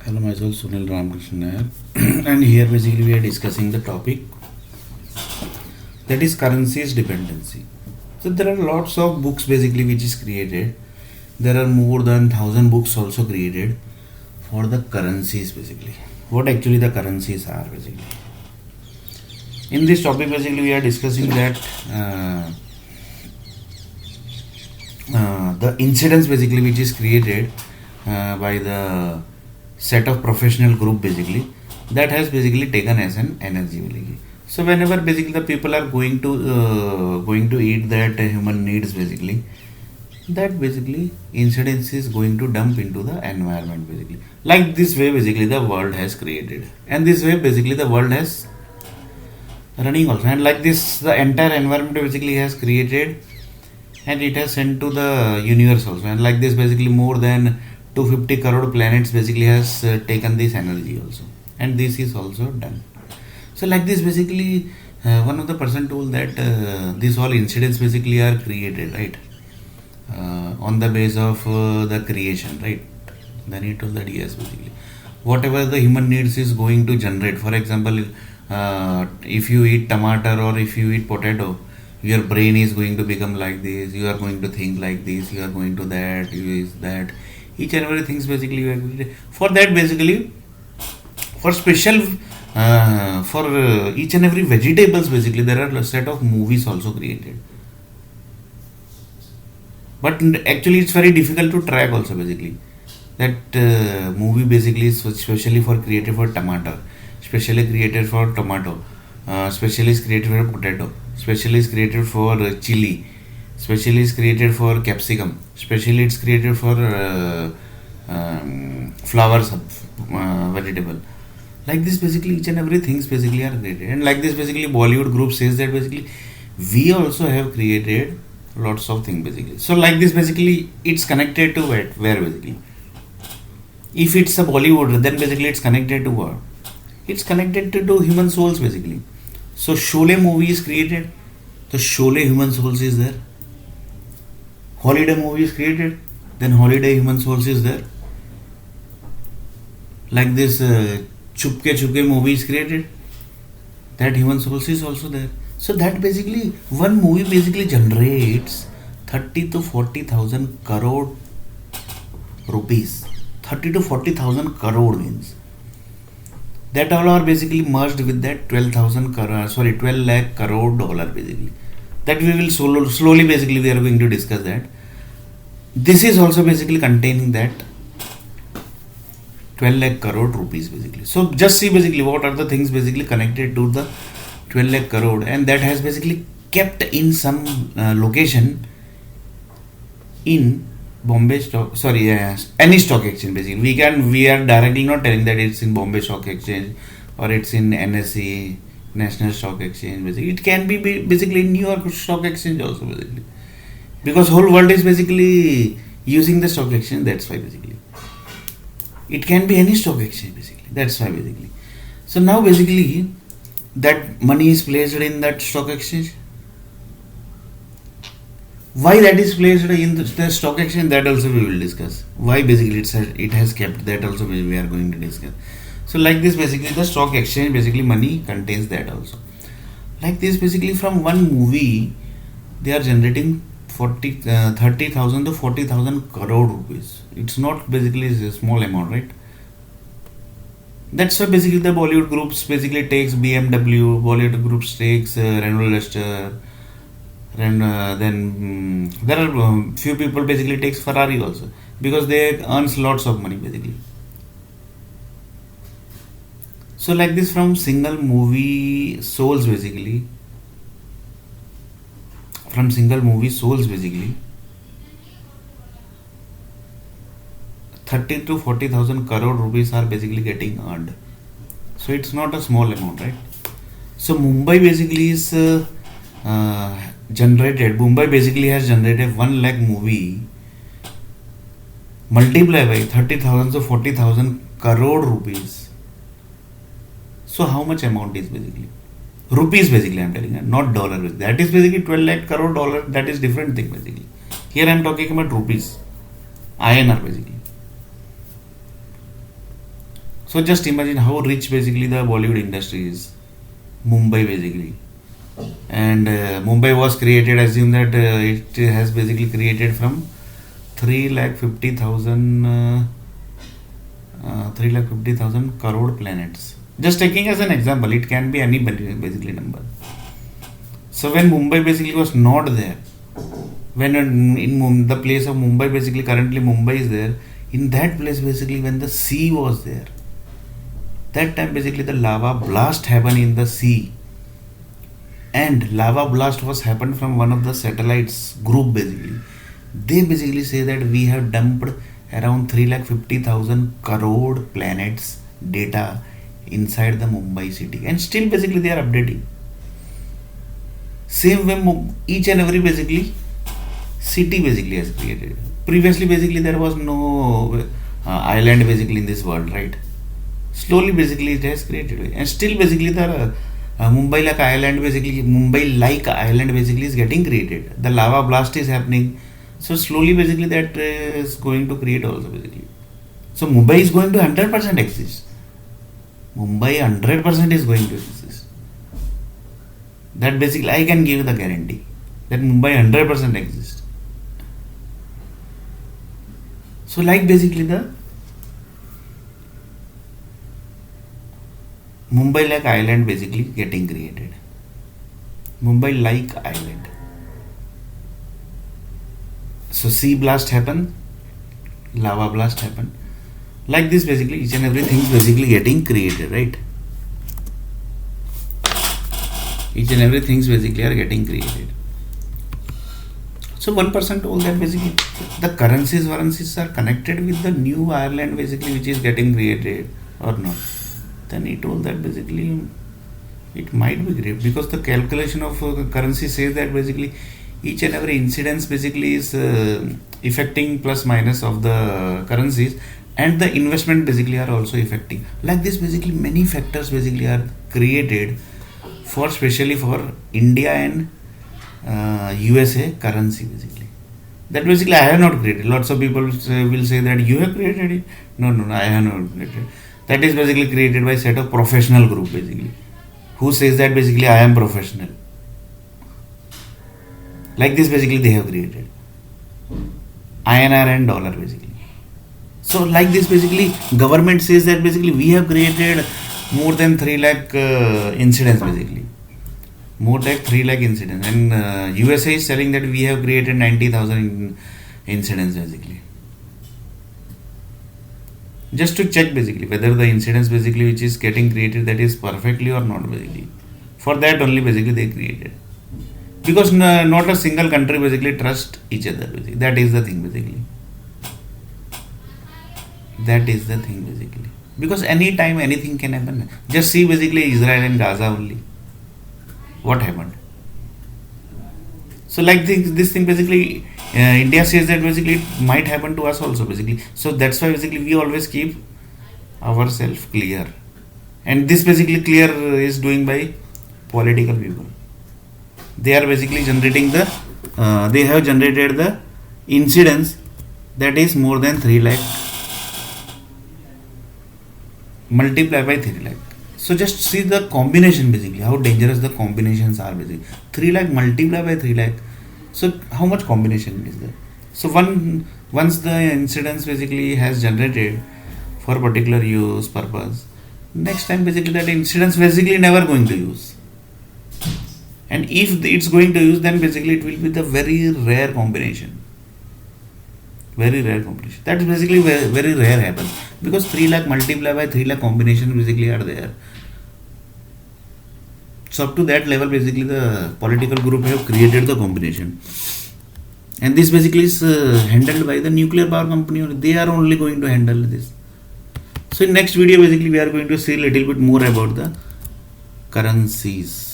Hello, myself Sunil Ramakrishnan Nair, and here basically we are discussing the topic that is currencies dependency. So there are lots of books basically which is created. There are more than 1,000 books also created for the currencies basically. What actually the currencies are basically. In this topic basically we are discussing that the incidents basically which is created by the set of professional group basically that has basically taken as an energy basically. So whenever basically the people are going to eat that human needs basically, that basically incidence is going to dump into the environment basically. Like this way basically the world has created, and this way basically the world has running also, and like this the entire environment basically has created and it has sent to the universe also, and like this basically more than 250 crore planets basically has taken this energy also, and this is also done. So like this basically one of the person told that these all incidents basically are created, right, on the base of the creation, right. Then he told that yes basically whatever the human needs is going to generate. For example, if you eat tomato or if you eat potato, your brain is going to become like this, you are going to think like this, you are going to that, you is that, each and every things basically you are for that basically for special for each and every vegetables basically there are a set of movies also created, but actually it's very difficult to track also basically that movie basically is specially for created for tomato, specially created for tomato, specially is created for potato, specially is created for chili, specially is created for capsicum, specially it's created for flowers vegetable. Like this basically each and every things basically are created, and like this basically Bollywood group says that basically we also have created lots of things basically. So like this basically it's connected to where basically if it's a Bollywood, then basically it's connected to what? It's connected to human souls basically. So Sholay movie is created, the Sholay human souls is there. Holiday movie is created, then Holiday human souls is there. Like this Chupke Chupke movie is created, that human souls is also there. So that basically one movie basically generates 30 to 40,000 crore rupees. 30 to 40,000 crore means that all are basically merged with that 12 lakh crore dollar basically. That we will slowly basically we are going to discuss that. This is also basically containing that 12 lakh crore rupees basically. So just see basically what are the things basically connected to the 12 lakh crore, and that has basically kept in some location in Bombay stock, sorry, any stock exchange basically. We are directly not telling that it's in Bombay Stock Exchange or it's in NSE, National Stock Exchange basically. It can be basically in New York Stock Exchange also basically, because whole world is basically using the stock exchange. That's why basically it can be any stock exchange basically. That's why basically. So now basically that money is placed in that stock exchange. Why that is placed in the stock exchange, that also we will discuss. Why basically it has kept, that also we are going to discuss. So like this basically the stock exchange basically money contains that also. Like this basically from one movie they are generating 30,000 to 40,000 crore rupees. It's not basically a small amount, right? That's why basically the Bollywood groups basically takes BMW, Bollywood groups takes Renault Duster, and then there are few people basically takes Ferrari also, because they earns lots of money basically. So like this from single movie souls basically, from single movie souls basically 30 to 40,000 crore rupees are basically getting earned. So it's not a small amount, right? So Mumbai basically is Mumbai basically has generated 1 lakh movie multiplied by 30,000 to 40,000 crore rupees. So how much amount is basically? Rupees basically I am telling you, not dollar. That is basically 12 lakh crore dollar, that is different thing basically. Here I am talking about rupees, INR basically. So just imagine how rich basically the Bollywood industry is. Mumbai basically. And Mumbai was created, assume that it has basically created from 3,50,000 3,50,000 crore planets. Just taking as an example, it can be any basically number. So when Mumbai basically was not there, when in the place of Mumbai basically currently Mumbai is there, in that place basically when the sea was there, that time basically the lava blast happened in the sea, and lava blast was happened from one of the satellites group basically. They basically say that we have dumped around 3,50,000 crore planets data inside the Mumbai city, and still basically they are updating. Same way each and every basically city basically has created. Previously basically there was no island basically in this world, right? Slowly basically it has created, and still basically the Mumbai like island basically is getting created. The lava blast is happening, so slowly basically that is going to create also basically. So Mumbai is going to 100% exist. Mumbai 100% is going to exist. That basically I can give the guarantee that Mumbai 100% exists. So like basically the Mumbai like island basically getting created. Mumbai like island. So sea blast happen, lava blast happen. Like this basically each and everything is basically getting created, right? Each and everything is basically are getting created. So one person told that basically the currencies are connected with the new Ireland basically which is getting created or not. Then he told that basically it might be great because the calculation of currency says that basically each and every incidence basically is affecting plus minus of the currencies, and the investment basically are also affecting. Like this basically many factors basically are created for especially for India and USA currency basically. That basically I have not created. Lots of people will say that you have created it. No, I have not created. That is basically created by set of professional group basically. Who says that basically I am professional? Like this basically they have created. INR and dollar basically. So like this basically government says that basically we have created more than 3 lakh incidents basically. More than 3 lakh incidents, and USA is telling that we have created 90,000 incidents basically. Just to check basically whether the incidents basically which is getting created that is perfectly or not basically. For that only basically they created. Because not a single country basically trust each other basically. That is the thing basically. That is the thing basically. Because anytime anything can happen. Just see basically Israel and Gaza only. What happened? So like this thing basically India says that basically it might happen to us also basically. So that's why basically we always keep ourselves clear. And this basically clear is doing by political people. They are basically generating they have generated the incidence that is more than 3 lakh multiplied by 3 lakh. So just see the combination basically, how dangerous the combinations are basically. 3 lakh multiplied by 3 lakh. So how much combination is there? So once the incidence basically has generated for particular use purpose, next time basically that incidence basically never going to use. And if it's going to use, then basically it will be the very rare combination. Very rare combination. That is basically very rare happens. Because 3 lakh multiplied by 3 lakh combination basically are there. So up to that level basically the political group have created the combination. And this basically is handled by the nuclear power company. They are only going to handle this. So in next video basically we are going to see a little bit more about the currencies.